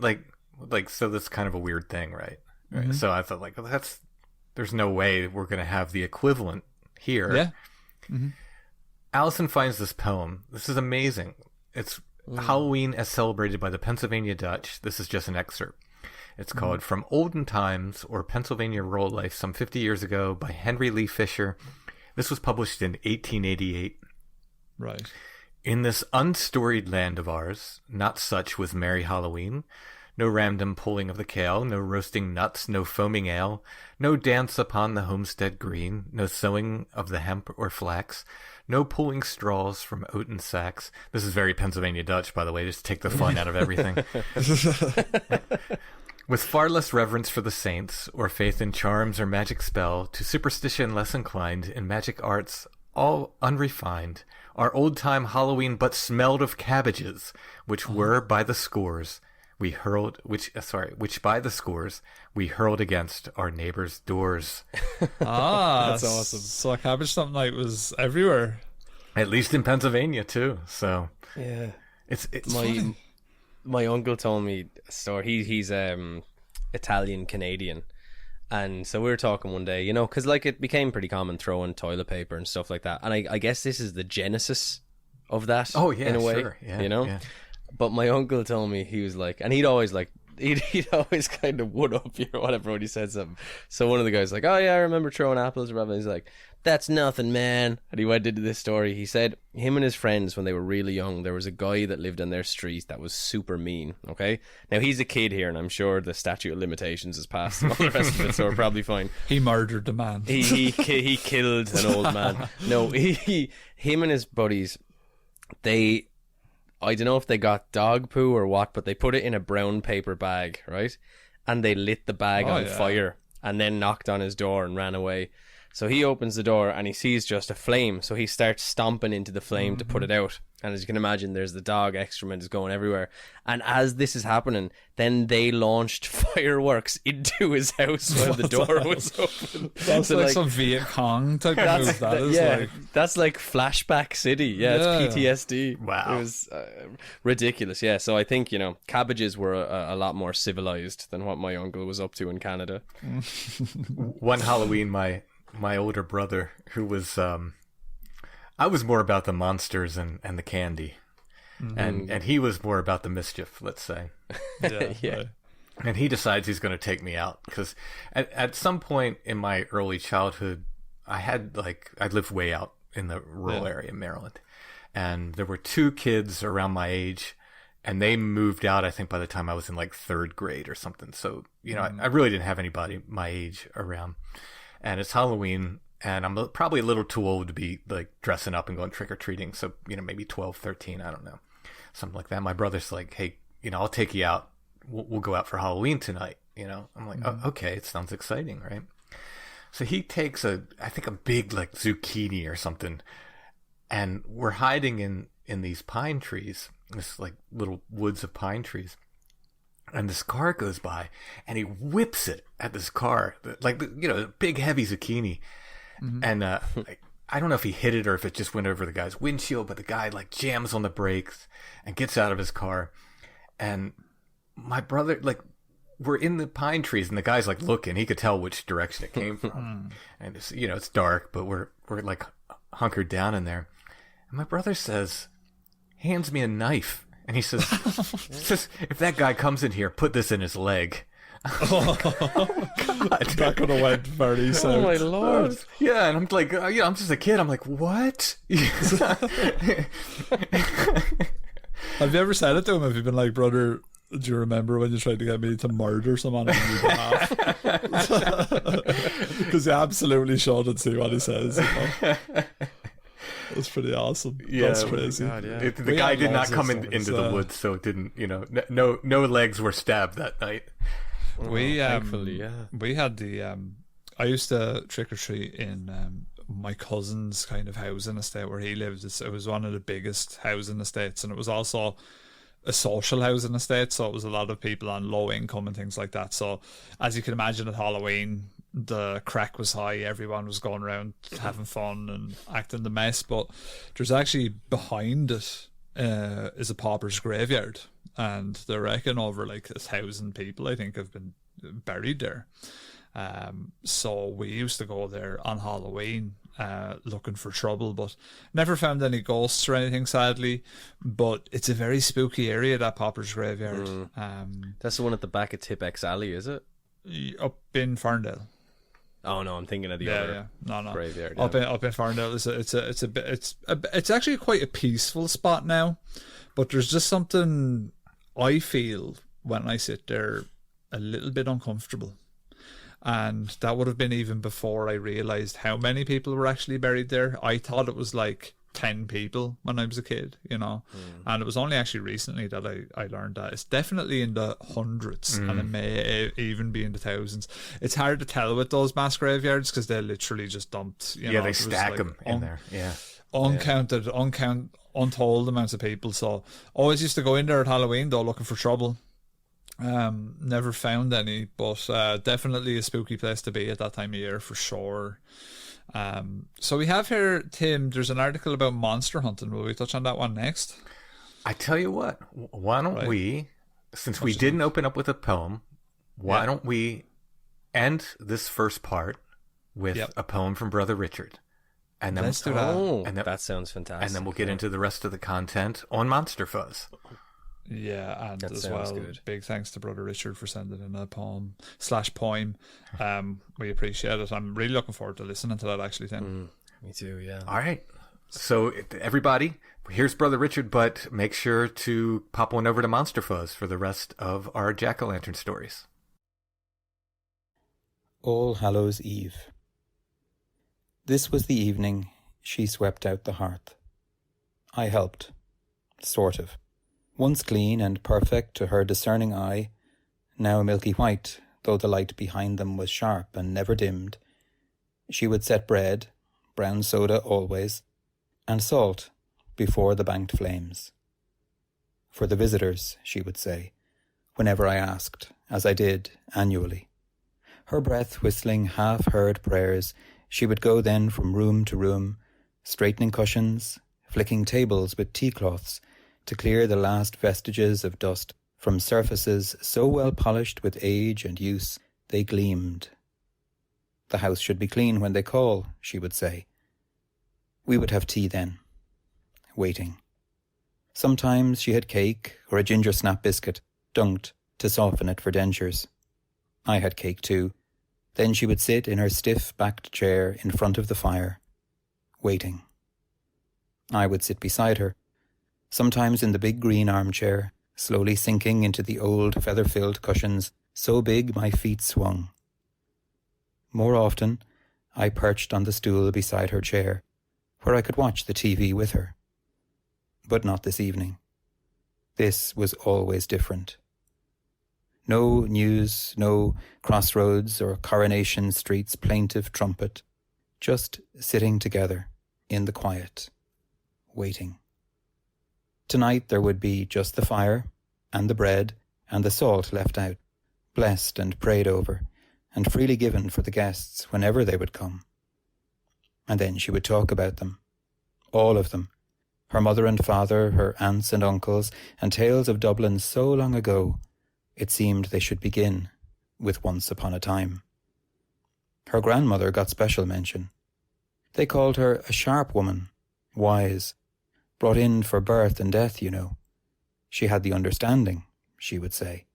so that's kind of a weird thing, right? Mm-hmm. So I thought, like, well, there's no way we're going to have the equivalent here. Yeah. Mm-hmm. Allison finds this poem. This is amazing. It's Halloween as celebrated by the Pennsylvania Dutch. This is just an excerpt. It's called From Olden Times, or Pennsylvania Rural Life Some 50 Years Ago by Henry Lee Fisher. This was published in 1888. Right. In this unstoried land of ours, not such was merry Halloween. No random pulling of the kale, no roasting nuts, no foaming ale, no dance upon the homestead green, no sowing of the hemp or flax, no pulling straws from oaten sacks. This is very Pennsylvania Dutch, by the way, just take the fun out of everything. With far less reverence for the saints, or faith in charms or magic spell, to superstition less inclined, in magic arts all unrefined, our old-time Halloween but smelled of cabbages, which were by the scores we hurled, which by the scores we hurled against our neighbors' doors. That's awesome. So a Cabbage Stump Night was everywhere. At least in Pennsylvania too. So Yeah. it's My uncle told me a story. He's Italian Canadian, and so we were talking one day, because like it became pretty common throwing toilet paper and stuff like that. And I guess this is the genesis of that. Oh yeah, in a way, sure. Yeah, yeah. But my uncle told me, he was like, and he'd always kind of wood up you or whatever when he said something. So one of the guys was like, oh yeah, I remember throwing apples or whatever. He's like, that's nothing, man. And he went into this story. He said him and his friends, when they were really young, there was a guy that lived on their street that was super mean. Okay, now he's a kid here, and I'm sure the statute of limitations has passed and all the rest of it, so we're probably fine. He murdered the man. He killed an old man. No, him and his buddies, I don't know if they got dog poo or what, but they put it in a brown paper bag, right? And they lit the bag on fire and then knocked on his door and ran away. So he opens the door and he sees just a flame. So he starts stomping into the flame to put it out. And as you can imagine, there's the dog excrement is going everywhere. And as this is happening, then they launched fireworks into his house while the door was open. That's So, like some Viet Cong type of move. That's like Flashback City. Yeah, it's PTSD. Wow. It was ridiculous. Yeah, so I think, cabbages were a lot more civilized than what my uncle was up to in Canada. One Halloween, my older brother, who was I was more about the monsters and the candy, and he was more about the mischief, let's say. Yeah. And he decides he's going to take me out because at some point in my early childhood, I lived way out in the rural area in Maryland, and there were two kids around my age, and they moved out, I think, by the time I was in like third grade or something. So, I really didn't have anybody my age around. And it's Halloween, and I'm probably a little too old to be like dressing up and going trick-or-treating. So, maybe 12, 13, I don't know. Something like that. My brother's like, hey, I'll take you out. We'll go out for Halloween tonight. I'm like, oh, okay, it sounds exciting, right? So he takes I think a big like zucchini or something, and we're hiding in these pine trees, this like little woods of pine trees. And this car goes by, and he whips it at this car, like, a big heavy zucchini. And I don't know if he hit it or if it just went over the guy's windshield, but the guy like jams on the brakes and gets out of his car. And my brother, like, we're in the pine trees, and the guy's like looking. He could tell which direction it came from. And it's, it's dark, but we're like hunkered down in there. And my brother hands me a knife. And he says, if that guy comes in here, put this in his leg. God. That could have went very south. Oh my lord. Yeah, and I'm like, I'm just a kid. I'm like, what? Have you ever said it to him? Have you been like, brother, do you remember when you tried to get me to murder someone on your behalf? Because he absolutely should and see what he says. That's pretty awesome. Yeah, that's crazy. God, yeah. The guy did not come into the woods, so it didn't. No legs were stabbed that night. Thankfully, yeah. We had I used to trick or treat in my cousin's kind of housing estate where he lived. It was one of the biggest housing estates, and it was also a social housing estate, so it was a lot of people on low income and things like that. So as you can imagine, at Halloween, the crack was high. Everyone was going around having fun and acting the mess. But there's actually behind it is a pauper's graveyard, and they reckon over like 1,000 people, I think, have been buried there. So we used to go there on Halloween looking for trouble, but never found any ghosts or anything, sadly. But it's a very spooky area, that pauper's graveyard. That's the one at the back of Tipex Alley, is it? Up in Ferndale. Oh no, I'm thinking of the other graveyard. Yeah. Up in Ferndale, it's actually quite a peaceful spot now, but there's just something I feel when I sit there a little bit uncomfortable, and that would have been even before I realized how many people were actually buried there. I thought it was like 10 people when I was a kid, and it was only actually recently that I learned that it's definitely in the hundreds, and it may even be in the thousands. It's hard to tell with those mass graveyards because they literally just dumped, they stack them in there. Untold amounts of people. So always used to go in there at Halloween though, looking for trouble. Never found any, but definitely a spooky place to be at that time of year for sure. So we have here, Tim, there's an article about monster hunting. Will we touch on that one next? I tell you what, why don't we, since we didn't open up with a poem, why don't we end this first part with a poem from Brother Richard? And then let's do that. And that sounds fantastic. And then we'll get into the rest of the content on Monster Fuzz. Yeah, and that as sounds well, good. Big thanks to Brother Richard for sending in a poem. We appreciate it. I'm really looking forward to listening to that, actually, Tim. Me too, yeah. All right. So, everybody, here's Brother Richard, but make sure to pop one over to Monster Fuzz for the rest of our jack-o'-lantern stories. All Hallows Eve. This was the evening she swept out the hearth. I helped. Sort of. Once clean and perfect to her discerning eye, now milky white, though the light behind them was sharp and never dimmed. She would set bread, brown soda always, and salt before the banked flames. For the visitors, she would say, whenever I asked, as I did annually. Her breath whistling half-heard prayers, she would go then from room to room, straightening cushions, flicking tables with tea-cloths to clear the last vestiges of dust from surfaces so well polished with age and use they gleamed. The house should be clean when they call, she would say. We would have tea then, waiting. Sometimes she had cake or a ginger snap biscuit, dunked to soften it for dentures. I had cake too. Then she would sit in her stiff-backed chair in front of the fire, waiting. I would sit beside her, sometimes in the big green armchair, slowly sinking into the old feather-filled cushions, so big my feet swung. More often, I perched on the stool beside her chair, where I could watch the TV with her. But not this evening. This was always different. No news, no Crossroads or Coronation Street's plaintive trumpet, just sitting together in the quiet, waiting. Tonight there would be just the fire, and the bread, and the salt left out, blessed and prayed over, and freely given for the guests whenever they would come. And then she would talk about them, all of them, her mother and father, her aunts and uncles, and tales of Dublin so long ago, it seemed they should begin with Once Upon a Time. Her grandmother got special mention. They called her a sharp woman, wise, brought in for birth and death, you know. She had the understanding, she would say,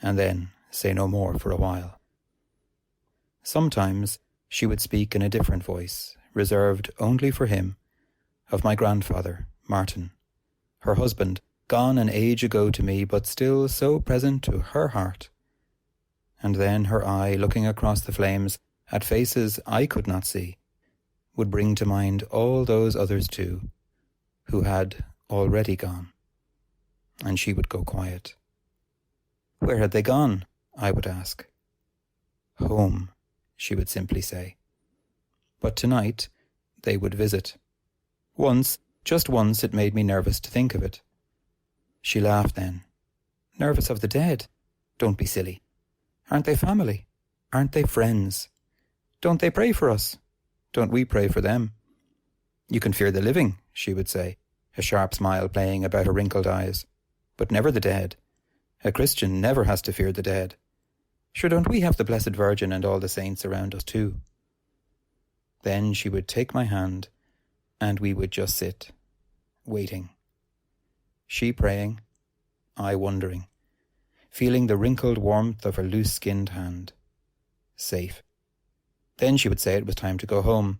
and then say no more for a while. Sometimes she would speak in a different voice, reserved only for him, of my grandfather, Martin, her husband, gone an age ago to me, but still so present to her heart. And then her eye, looking across the flames at faces I could not see, would bring to mind all those others too, who had already gone. And she would go quiet. Where had they gone? I would ask. Home, she would simply say. But tonight they would visit. Once, just once, it made me nervous to think of it. She laughed then. Nervous of the dead? Don't be silly. Aren't they family? Aren't they friends? Don't they pray for us? Don't we pray for them? You can fear the living, she would say, a sharp smile playing about her wrinkled eyes. But never the dead. A Christian never has to fear the dead. Sure, don't we have the Blessed Virgin and all the saints around us too? Then she would take my hand, and we would just sit, waiting. She praying, I wondering, feeling the wrinkled warmth of her loose-skinned hand. Safe. Then she would say it was time to go home.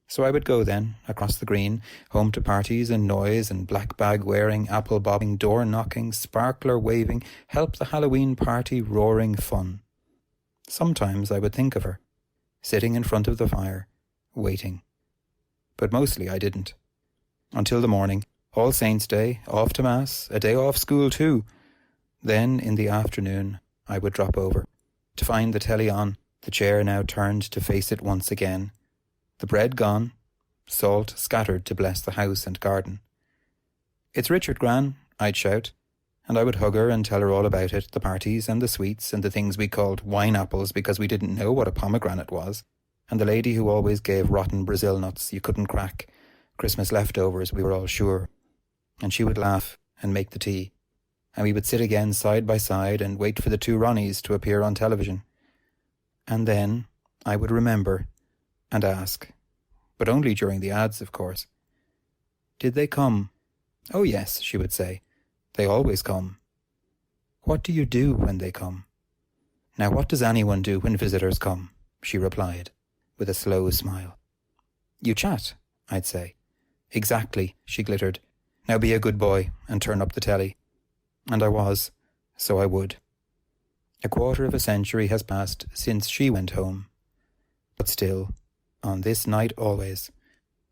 So I would go then, across the green, home to parties and noise and black bag wearing, apple bobbing, door knocking, sparkler waving, help the Halloween party roaring fun. Sometimes I would think of her, sitting in front of the fire, waiting. But mostly I didn't. Until the morning, All Saints' Day, off to Mass, a day off school too. Then, in the afternoon, I would drop over, to find the telly on, the chair now turned to face it once again. The bread gone, salt scattered to bless the house and garden. It's Richard, Gran, I'd shout, and I would hug her and tell her all about it, the parties and the sweets and the things we called wine apples because we didn't know what a pomegranate was, and the lady who always gave rotten Brazil nuts you couldn't crack, Christmas leftovers we were all sure. And she would laugh and make the tea, and we would sit again side by side and wait for the two Ronnies to appear on television. And then I would remember and ask, but only during the ads, of course. Did they come? Oh yes, she would say. They always come. What do you do when they come? Now what does anyone do when visitors come? She replied, with a slow smile. You chat, I'd say. Exactly, she glittered. Now be a good boy and turn up the telly. And I was, so I would. A quarter of a century has passed since she went home. But still, on this night always,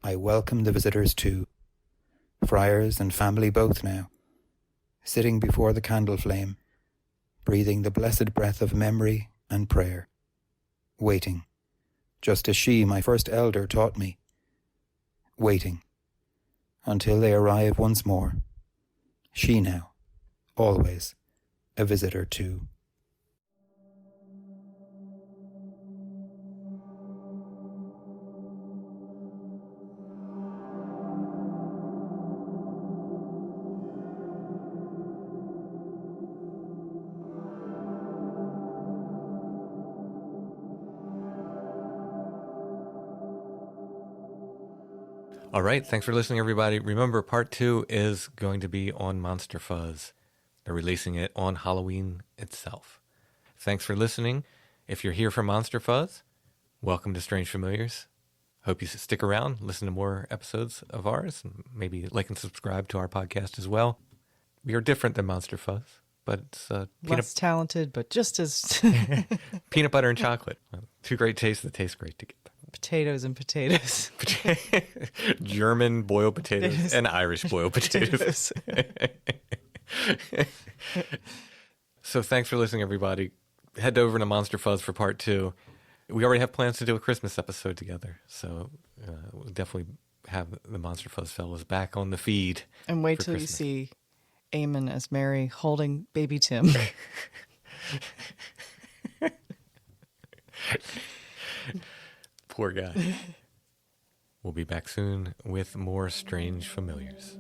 I welcome the visitors too. Friars and family both now, sitting before the candle flame, breathing the blessed breath of memory and prayer, waiting, just as she, my first elder, taught me, waiting, until they arrive once more. She now, always, a visitor too. All right. Thanks for listening, everybody. Remember, part 2 is going to be on Monster Fuzz. They're releasing it on Halloween itself. Thanks for listening. If you're here for Monster Fuzz, welcome to Strange Familiars. Hope you stick around, listen to more episodes of ours, and maybe like and subscribe to our podcast as well. We are different than Monster Fuzz, but it's Less talented, but just as peanut butter and chocolate. Two great tastes that taste great together. potatoes and potatoes. German boiled potatoes and Irish boiled potatoes. So thanks for listening, everybody. Head over to Monster Fuzz for part 2. We already have plans to do a Christmas episode together, so we'll definitely have the Monster Fuzz fellas back on the feed. And wait for till Christmas. you see Eamon as Mary holding baby Tim. Poor guy. We'll be back soon with more Strange Familiars.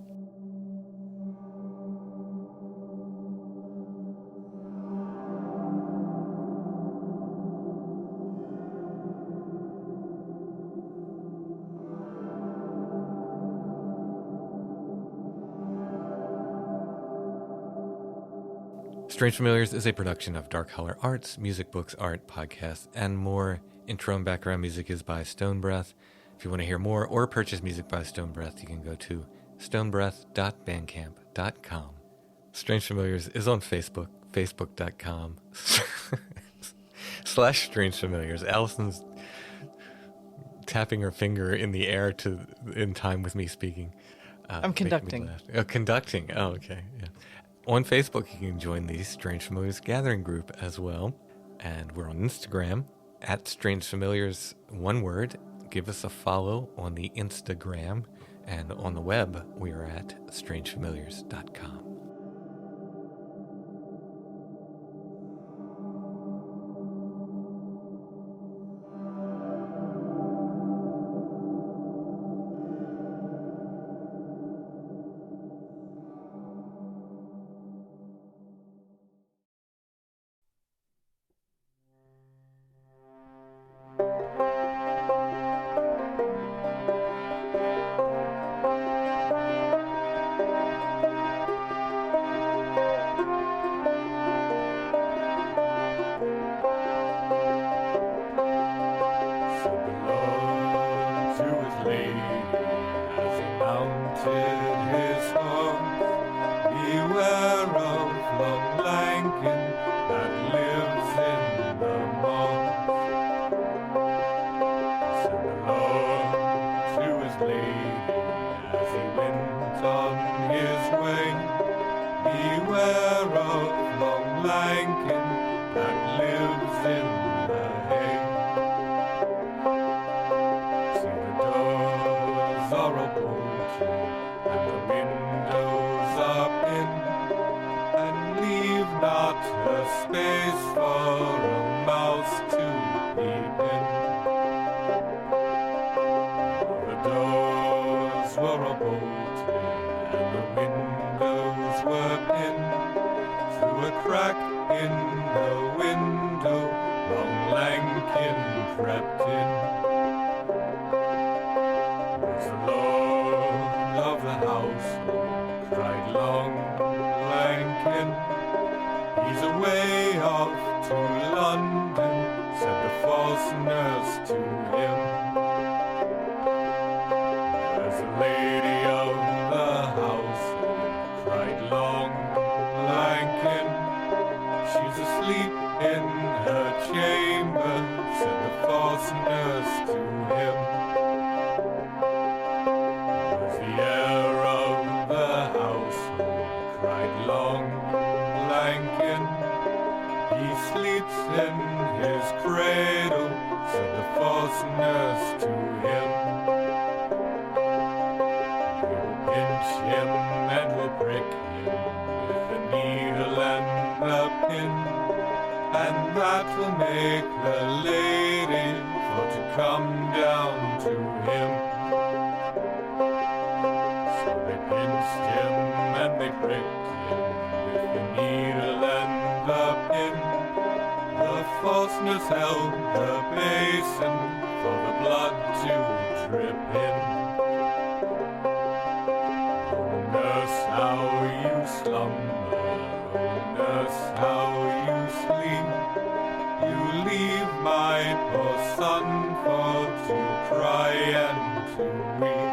Strange Familiars is a production of Dark Holler Arts, music, books, art, podcasts, and more. Intro and background music is by Stone Breath. If you want to hear more or purchase music by Stone Breath, you can go to stonebreath.bandcamp.com. Strange Familiars is on Facebook, facebook.com /Strange Familiars. Allison's tapping her finger in the air in time with me speaking. I'm conducting. Conducting. Oh, okay. Yeah. On Facebook, you can join the Strange Familiars Gathering Group as well. And we're on Instagram at Strange Familiars, one word. Give us a follow on the Instagram. And on the web, we are at strangefamiliars.com. mounted his horse. Beware of long Lankin that lives in the moss. Said the Lord to his lady as he went on his way. Beware of long Lankin that lives in the hay. See, the doors are all bolted and the windows are pinned, and leave not a space for a mouse to peep in. The doors were all bolted and the windows were pinned. Through a crack in the window, long Lankin crept in. As the lord of the household cried, long Lankin, he's away off to London, said the false nurse to him. As the lady of the household cried, long Lankin, she's asleep in her chamber, said the false nurse to him. As the heir of the household cried, long Lankin, he sleeps in his cradle, said the false nurse to him. We will pinch him and we'll prick him with the needle and the pin, and that will make the lady for to come down to him. So they pinched him and they pricked him with the needle and the pin. The false nurse held the basin for the blood to drip in. Oh, nurse, how you slumber, oh, nurse, how you sleep. You leave my poor son for to cry and to weep.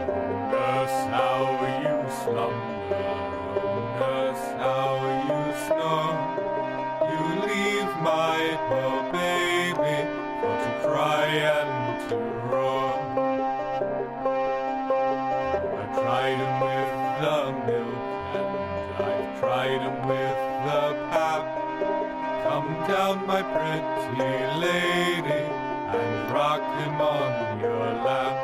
Oh, nurse, how you slumber, oh, nurse, how you snore. You leave my poor baby for to cry and to roar. I tried him with the milk and I've tried him with the pap. Come down, my pretty lady, and rock him on your lap.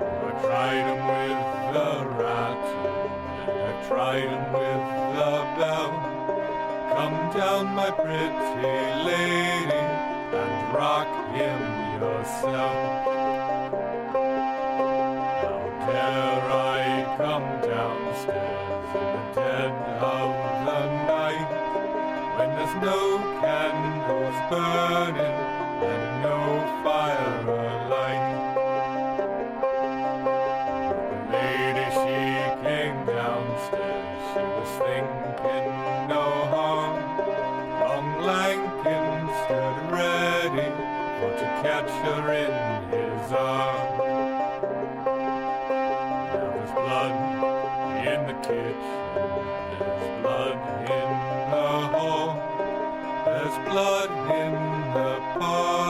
I tried him with the rattle and I've tried him with the bell. Come down, my pretty lady, and rock him yourself. How dare I come downstairs in the dead of the night, when there's no candles burning and no fire alight? The lady, she came downstairs, she was thinking no harm. Long Lankin stood ready for to catch her in his arm. Now there's blood in the kitchen, there's blood in the hall, there's blood in the parlor.